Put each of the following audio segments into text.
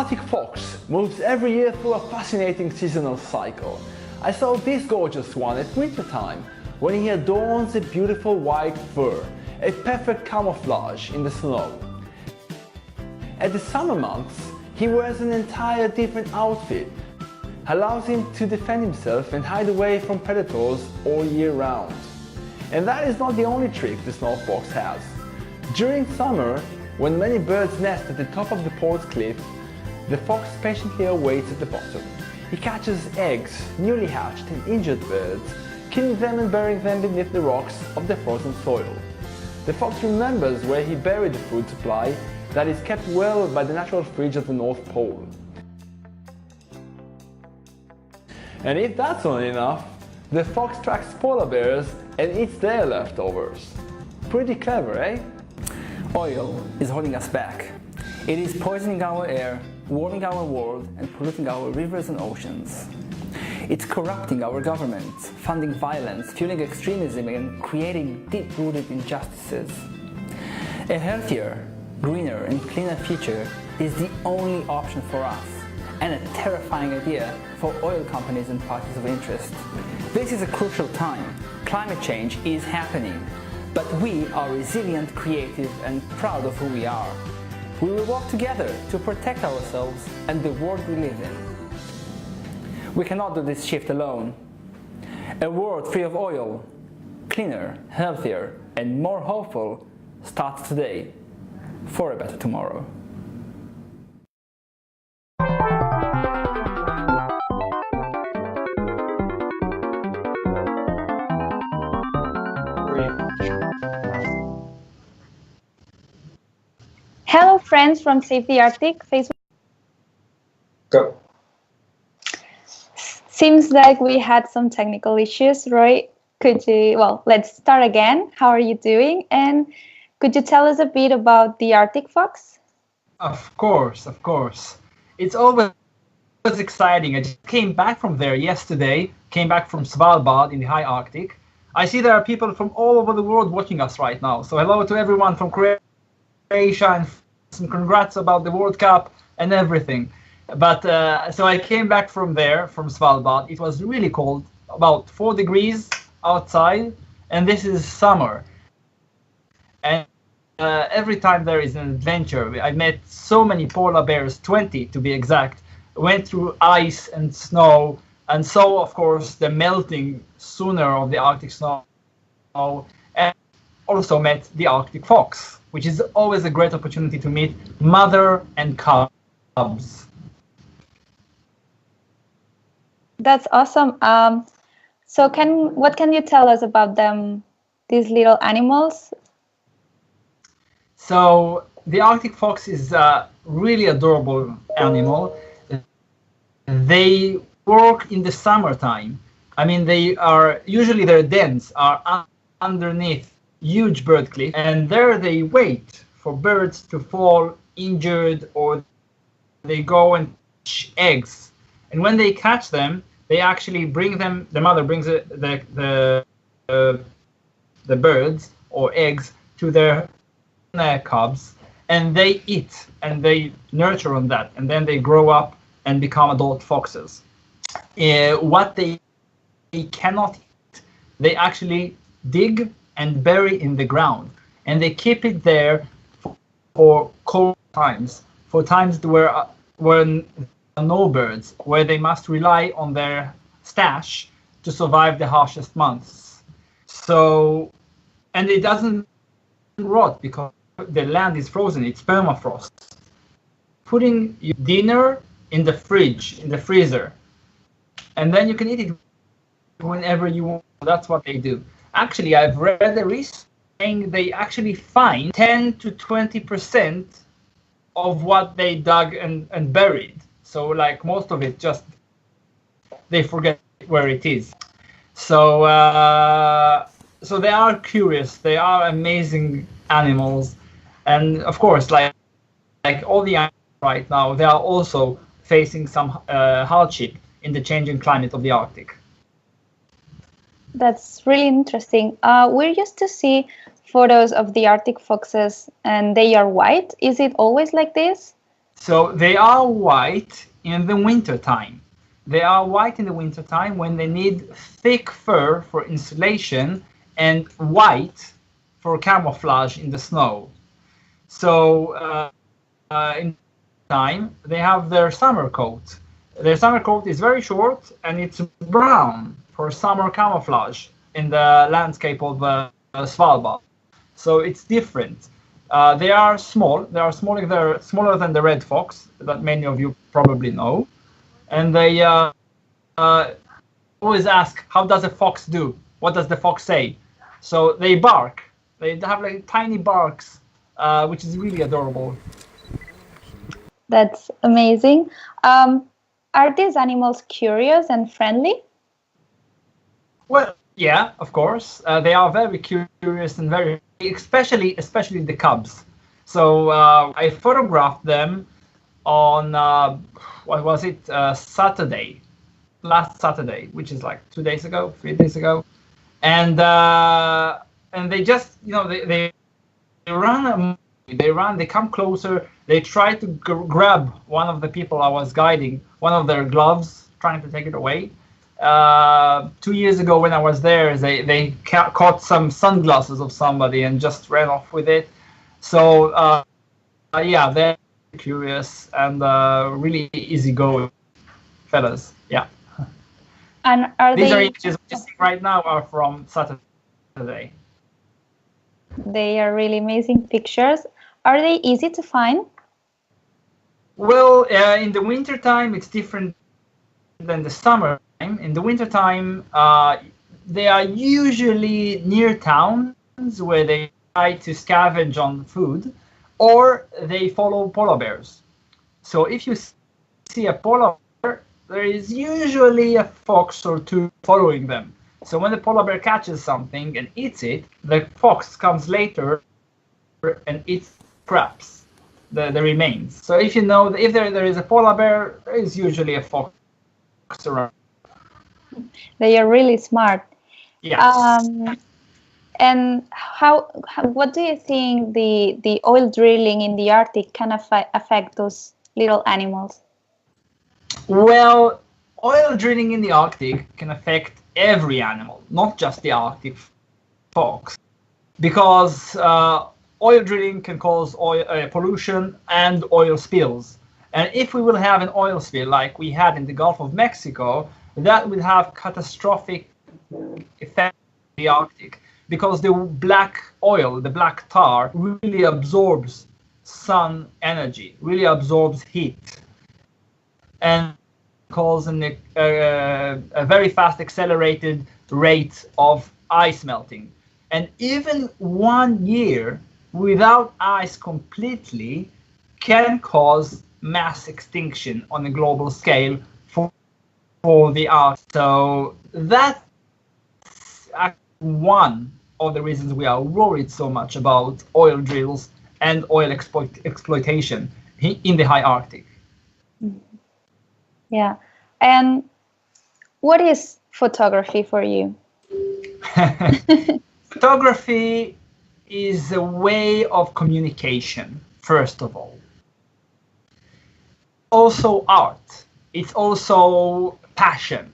Arctic fox moves every year through a fascinating seasonal cycle. I saw this gorgeous one at winter time, when he adorns a beautiful white fur, a perfect camouflage in the snow. At the summer months, he wears an entire different outfit, allows him to defend himself and hide away from predators all year round. And that is not the only trick the snow fox has. During summer, when many birds nest at the top of the port cliff, the fox patiently awaits at the bottom. He catches eggs, newly hatched and injured birds, killing them and burying them beneath the rocks of the frozen soil. The fox remembers where he buried the food supply that is kept well by the natural fridge of the North Pole. And if that's not enough, the fox tracks polar bears and eats their leftovers. Pretty clever, eh? Oil is holding us back. It is poisoning our air, warming our world, and polluting our rivers and oceans. It's corrupting our governments, funding violence, fueling extremism, and creating deep-rooted injustices. A healthier, greener, and cleaner future is the only option for us, and a terrifying idea for oil companies and parties of interest. This is a crucial time. Climate change is happening, but we are resilient, creative, and proud of who we are. We will work together to protect ourselves and the world we live in. We cannot do this shift alone. A world free of oil, cleaner, healthier, and more hopeful starts today for a better tomorrow. Hello friends from Save the Arctic Facebook. Go. Seems like we had some technical issues, Roy. Let's start again. How are you doing? And could you tell us a bit about the Arctic fox? Of course. It's always exciting. I just came back from there yesterday, came back from Svalbard in the high Arctic. I see there are people from all over the world watching us right now. So hello to everyone from Croatia and some congrats about the World Cup and everything. But so I came back from there, from Svalbard. It was really cold, about 4 degrees outside, and this is summer. And every time there is an adventure, I met so many polar bears, 20 to be exact, went through ice and snow, and saw, of course, the melting sooner of the Arctic snow, and also met the Arctic fox, which is always a great opportunity to meet mother and cubs. That's awesome. So what can you tell us about them, these little animals? So the Arctic fox is a really adorable animal. They work in the summertime. I mean, usually their dens are underneath huge bird cliffs, and there they wait for birds to fall injured, or they go and hatch eggs. And when they catch them, they actually bring them. The mother brings the birds or eggs to their cubs, and they eat and they nurture on that, and then they grow up and become adult foxes. What they cannot eat, they actually dig and bury in the ground, and they keep it there for cold times, for times when no birds, where they must rely on their stash to survive the harshest months. So, and it doesn't rot because the land is frozen, it's permafrost. Putting your dinner in the fridge, in the freezer, and then you can eat it whenever you want. That's what they do. Actually, I've read a research saying they actually find 10 to 20% of what they dug and buried. So like most of it, just they forget where it is. So so they are curious. They are amazing animals, and of course, like all the animals right now, they are also facing some hardship in the changing climate of the Arctic. That's really interesting. We're used to see photos of the Arctic foxes, and they are white. Is it always like this? So they are white in the winter time. They are white in the winter time when they need thick fur for insulation and white for camouflage in the snow. So in time they have their summer coat. Their summer coat is very short and it's brown for summer camouflage in the landscape of Svalbard. So it's different. They are small. They're smaller than the red fox that many of you probably know. And they always ask, how does a fox do? What does the fox say? So they bark. They have like tiny barks, which is really adorable. That's amazing. Are these animals curious and friendly? Well, yeah, of course. They are very curious and very, especially the cubs. So I photographed them on what was it? Last Saturday, which is like 3 days ago, and they just they run. They come closer. They try to grab one of the people I was guiding, one of their gloves, trying to take it away. 2 years ago when I was there, they caught some sunglasses of somebody and just ran off with it. So yeah, they're curious and really easygoing fellas. Yeah. And These images we're seeing right now are from Saturday. They are really amazing pictures. Are they easy to find? Well, in the winter time, it's different than the summer time. In the winter time, they are usually near towns where they try to scavenge on food, or they follow polar bears. So if you see a polar bear, there is usually a fox or two following them. So when the polar bear catches something and eats it, the fox comes later and eats scraps, the remains. So if you know that if there is a polar bear, there is usually a fox around. They are really smart. Yes. And what do you think the oil drilling in the Arctic can affect those little animals? Well, oil drilling in the Arctic can affect every animal, not just the Arctic fox, because oil drilling can cause oil pollution and oil spills. And if we will have an oil spill like we had in the Gulf of Mexico, that will have catastrophic effect on the Arctic, because the black oil, the black tar, really absorbs sun energy, really absorbs heat, and causes a very fast accelerated rate of ice melting. And even 1 year without ice completely can cause mass extinction on a global scale for the Arctic. So that's one of the reasons we are worried so much about oil drills and oil exploitation in the high Arctic. Yeah. And what is photography for you? Photography is a way of communication, first of all. Also art. It's also passion.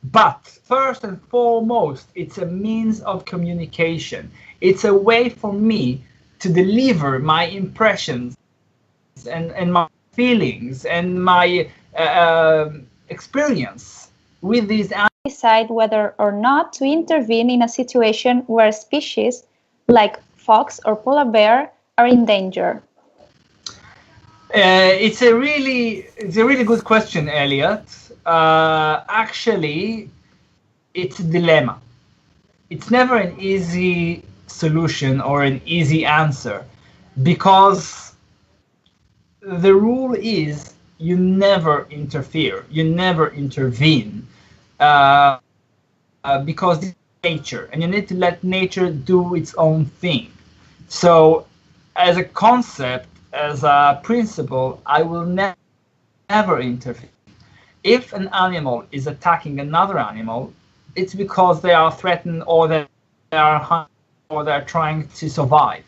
But first and foremost, it's a means of communication. It's a way for me to deliver my impressions and my feelings and my experience with these animals. Decide whether or not to intervene in a situation where species like fox or polar bear are in danger. It's a really good question, Elliot. Actually, it's a dilemma. It's never an easy solution or an easy answer, because the rule is you never interfere, you never intervene, because it's nature, and you need to let nature do its own thing. So, as a concept, as a principle, I will never interfere. If an animal is attacking another animal, it's because they are threatened, or they are hungry, or they're trying to survive.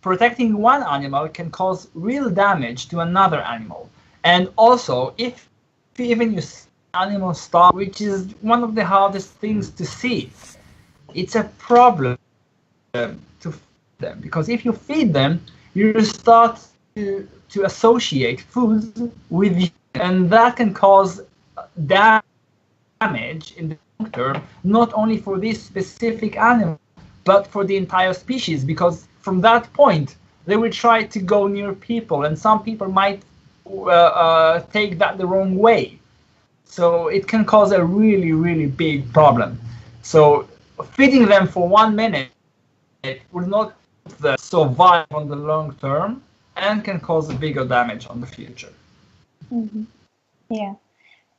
protecting one animal can cause real damage to another animal. And also, if even you see animals starve, which is one of the hardest things to see, it's a problem to feed them, because if you feed them, you start to associate food with you, and that can cause damage in the long term, not only for this specific animal, but for the entire species, because from that point, they will try to go near people, and some people might take that the wrong way. So it can cause a really, really big problem. So feeding them for 1 minute will not survive on the long term and can cause a bigger damage on the future. Mm-hmm. Yeah.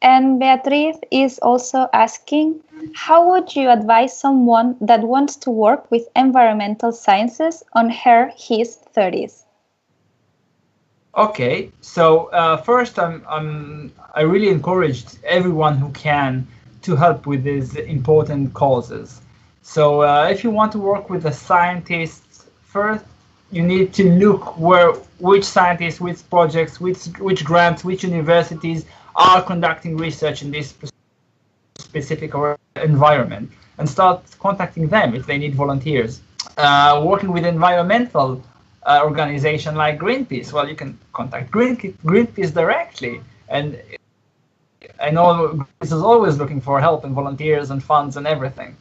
And Beatriz is also asking, how would you advise someone that wants to work with environmental sciences on his 30s? Okay, so first I really encouraged everyone who can to help with these important causes. So if you want to work with the scientists, first you need to look which scientists, which projects, which grants, which universities are conducting research in this specific environment, and start contacting them if they need volunteers. Working with environmental organization like Greenpeace, well, you can contact Greenpeace directly, and I know Greenpeace is always looking for help and volunteers and funds and everything.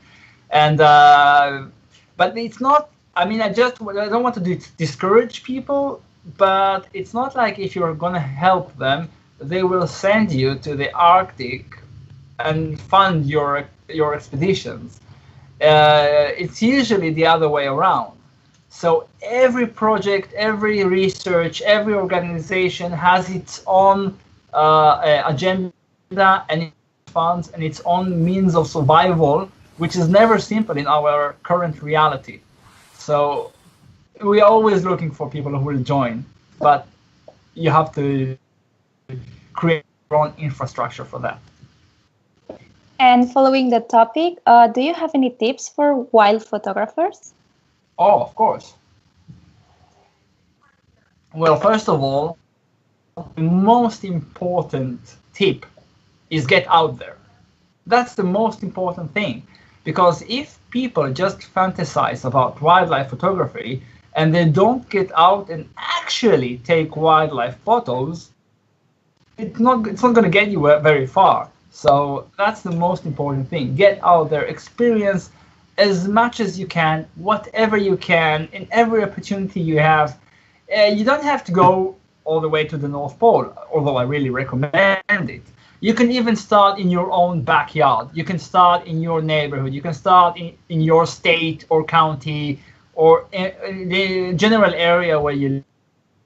And but it's not, I mean, I don't want to discourage people, but it's not like if you're going to help them, they will send you to the Arctic and fund your expeditions. It's usually the other way around. So every project, every research, every organization has its own agenda and its funds and its own means of survival, which is never simple in our current reality. So we're always looking for people who will join, but you have to create your own infrastructure for that. And following the topic, do you have any tips for wild photographers? Oh, of course. Well, first of all, the most important tip is get out there. That's the most important thing, because if people just fantasize about wildlife photography and they don't get out and actually take wildlife photos, it's not going to get you very far. So that's the most important thing. Get out there, experience as much as you can, whatever you can, in every opportunity you have. You don't have to go all the way to the North Pole, although I really recommend it. You can even start in your own backyard. You can start in your neighborhood. You can start in your state or county or in the general area where you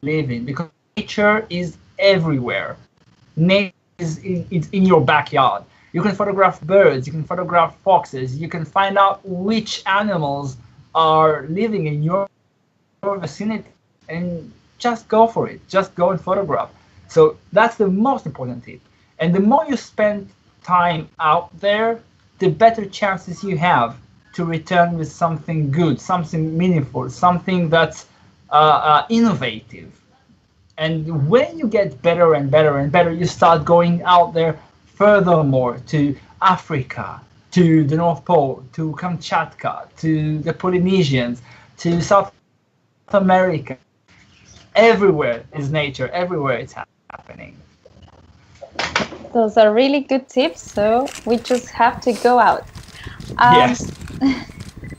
live in, because nature is everywhere. Nature is in your backyard. You can photograph birds, you can photograph foxes, you can find out which animals are living in your vicinity, and just go for it. Just go and photograph. So that's the most important tip. And the more you spend time out there, the better chances you have to return with something good, something meaningful, something that's innovative. And when you get better and better and better, you start going out there furthermore to Africa, to the North Pole, to Kamchatka, to the Polynesians, to South America. Everywhere is nature, everywhere it's happening. Those are really good tips, so we just have to go out. Yes.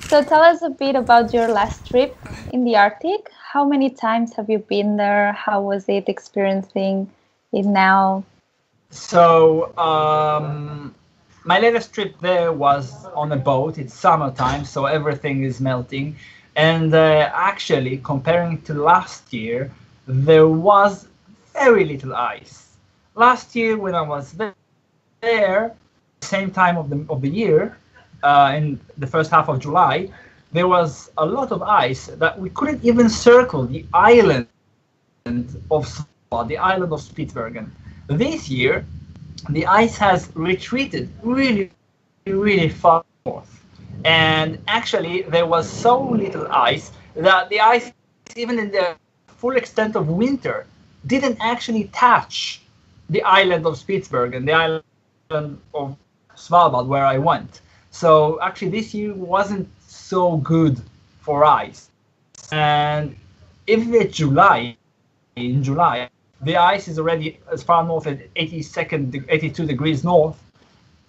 So tell us a bit about your last trip in the Arctic. How many times have you been there? How was it experiencing it now? So my latest trip there was on a boat. It's summertime, so everything is melting. And actually, comparing to last year, there was very little ice. Last year, when I was there, same time of the year, in the first half of July, there was a lot of ice that we couldn't even circle the island of Svalbard, the island of Spitsbergen. This year, the ice has retreated really, really far north. And actually, there was so little ice that the ice even in the full extent of winter, didn't actually touch the island of Spitsbergen and the island of Svalbard where I went. So actually this year wasn't so good for ice. And if it's in July, the ice is already as far north as 82 degrees north,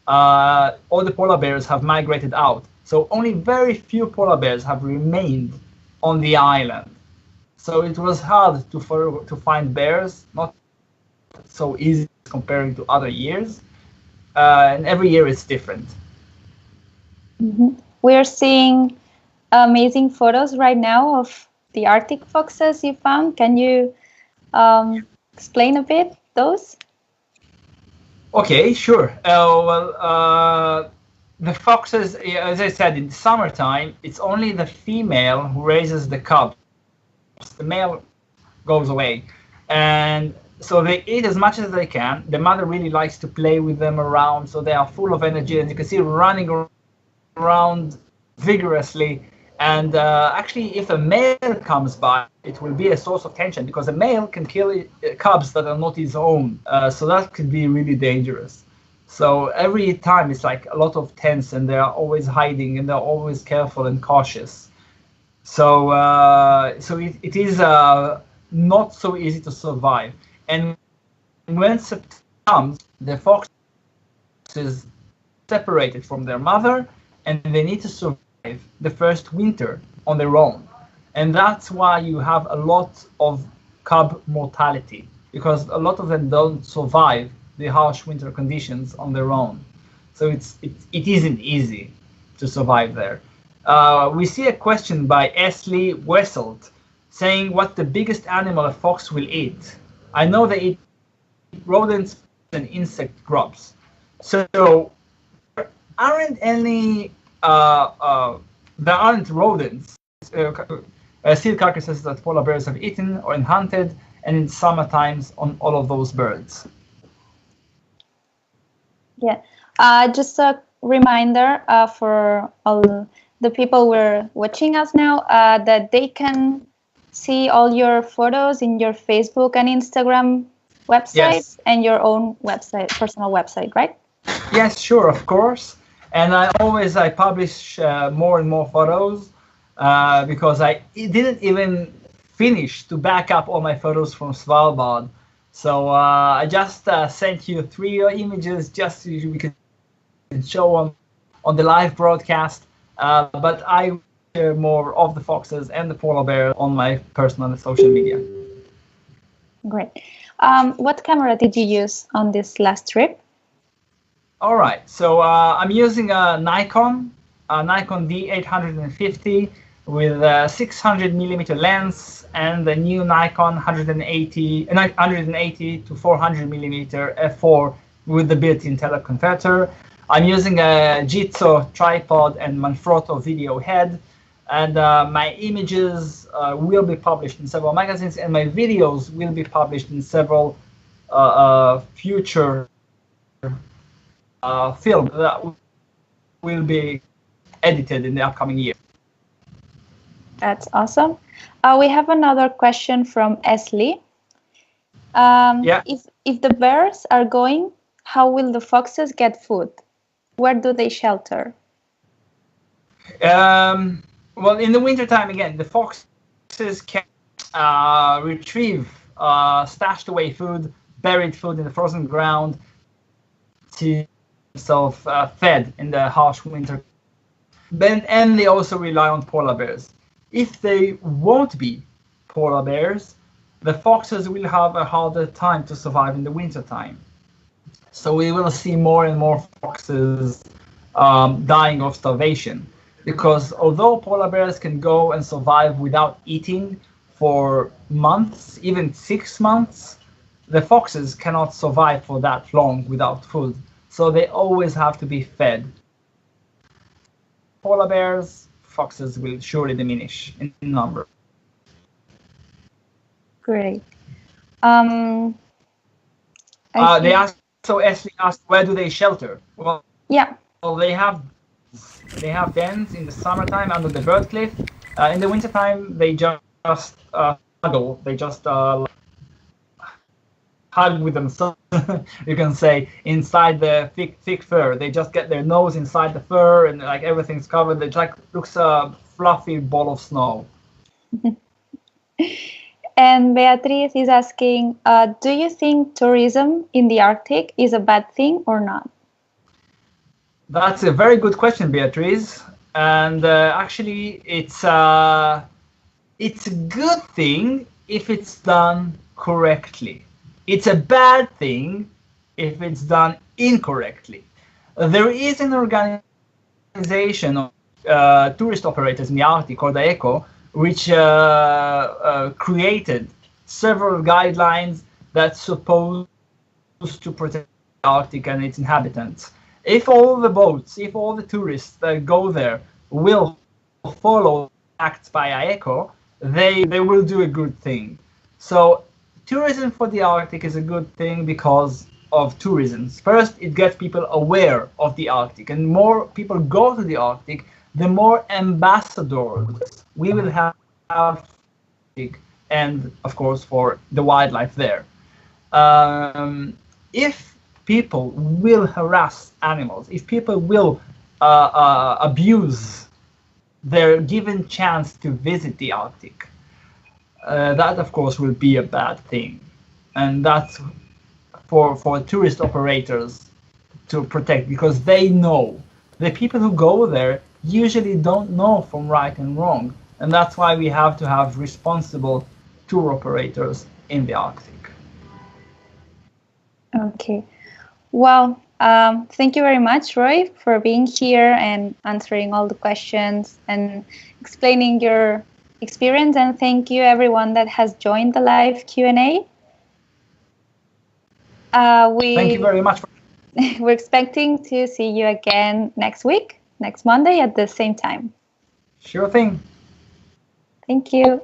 all the polar bears have migrated out. So only very few polar bears have remained on the island. So it was hard to find bears, not so easy comparing to other years. And every year it's different. Mm-hmm. We're seeing amazing photos right now of the Arctic foxes you found. Can you explain a bit those? Okay, sure. The foxes, as I said, in the summertime, it's only the female who raises the cubs. The male goes away. And so they eat as much as they can. The mother really likes to play with them around, so they are full of energy. And you can see running around vigorously. And actually, if a male comes by, it will be a source of tension because a male can kill cubs that are not his own. So that could be really dangerous. So every time it's like a lot of tense, and they are always hiding, and they're always careful and cautious. So it is not so easy to survive. And when September comes, the fox is separated from their mother, and they need to survive the first winter on their own. And that's why you have a lot of cub mortality, because a lot of them don't survive the harsh winter conditions on their own. So it isn't easy to survive there. We see a question by Esli Wesselt saying what the biggest animal a fox will eat. I know they eat rodents and insect grubs. So there aren't any there aren't rodents, seal carcasses that polar bears have eaten or hunted, and in summer times on all of those birds. Yeah, just a reminder for all the people who are watching us now that they can see all your photos in your Facebook and Instagram websites, yes, and your own website, personal website, right? Yes, sure, of course. And I publish more and more photos because I didn't even finish to back up all my photos from Svalbard. So I just sent you 3 images just so we can show on the live broadcast. But I share more of the foxes and the polar bear on my personal social media. Great. What camera did you use on this last trip? All right, so I'm using a Nikon D850 with a 600mm lens and the new Nikon 180 to 400mm f4 with the built-in teleconverter. I'm using a Jitso tripod and Manfrotto video head, and my images will be published in several magazines, and my videos will be published in several future film that will be edited in the upcoming year. That's awesome. We have another question from Esli. If the bears are going, how will the foxes get food? Where do they shelter? Well, in the wintertime, again, the foxes can retrieve stashed away food, buried food in the frozen ground to themselves fed in the harsh winter. And they also rely on polar bears. If they won't be polar bears, the foxes will have a harder time to survive in the wintertime. So we will see more and more foxes dying of starvation, because although polar bears can go and survive without eating for months, even 6 months, the foxes cannot survive for that long without food. So they always have to be fed. Polar bears, foxes will surely diminish in number. Great. Esli asked, where do they shelter? Well, yeah. Well, they have dens in the summertime under the bird cliff. In the wintertime, they just just snuggle. They just hug with themselves. You can say inside the thick fur. They just get their nose inside the fur, and like everything's covered. It like looks a fluffy ball of snow. And Beatriz is asking, do you think tourism in the Arctic is a bad thing or not? That's a very good question, Beatriz. And actually, it's a good thing if it's done correctly. It's a bad thing if it's done incorrectly. There is an organization of tourist operators in the Arctic called IECO, which created several guidelines that's supposed to protect the Arctic and its inhabitants. If all the boats, if all the tourists that go there will follow acts by IECO, they will do a good thing. So tourism for the Arctic is a good thing because of two reasons. First, it gets people aware of the Arctic, and more people go to the Arctic, the more ambassadors we will have and of course for the wildlife there. If people will harass animals, if people will abuse their given chance to visit the Arctic, that of course will be a bad thing, and that's for tourist operators to protect, because they know the people who go there usually don't know from right and wrong, and that's why we have to have responsible tour operators in the Arctic. Okay. Well, thank you very much, Roie, for being here and answering all the questions and explaining your experience, and thank you everyone that has joined the live Q&A. Thank you very much. We're expecting to see you again next week, next Monday at the same time. Sure thing. Thank you.